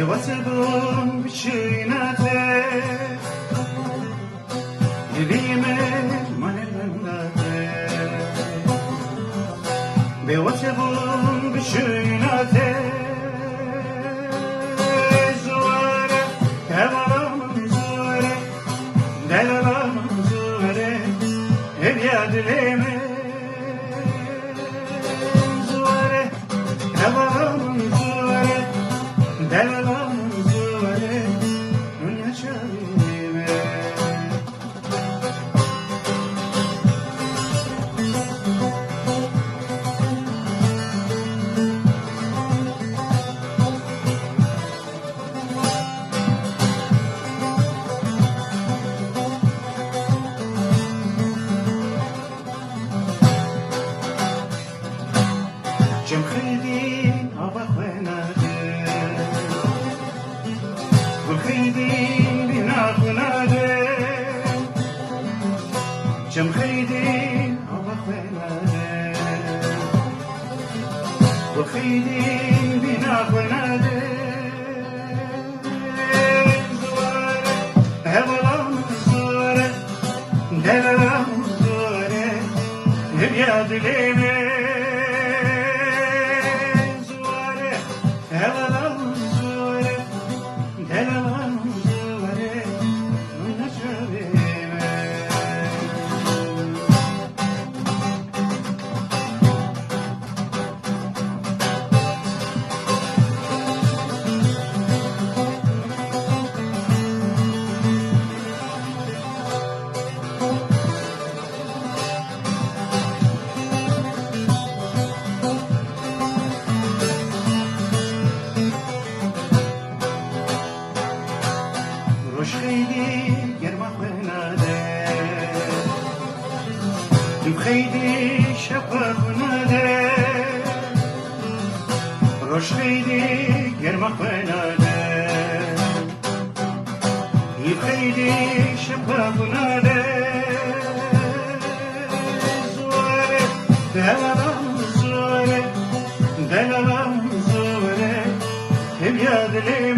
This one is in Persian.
واسبون بشيناته يبيمه من المناته واسبون بشيناته زواره هوام زواره دلالام زواره هبياد ليمه زواره هوام زواره دلالام زواره دنیا شبیمه جم خیدین آبا خویناده گل خیدین بینا خوناده جم خیدین آبا خویناده گل خیدین بینا خوناده زواره هوالام زواره دلالام زواره هبیاد لیمه هوالام زواره دلالام زواره دنیا شبیمه روش خیلی گرما خوناده دم خیلی شفا خوناده روش خیلی گرما خوناده دم خیلی شفا خوناده زواره دلالام زواره دلالام زواره هبیاد لی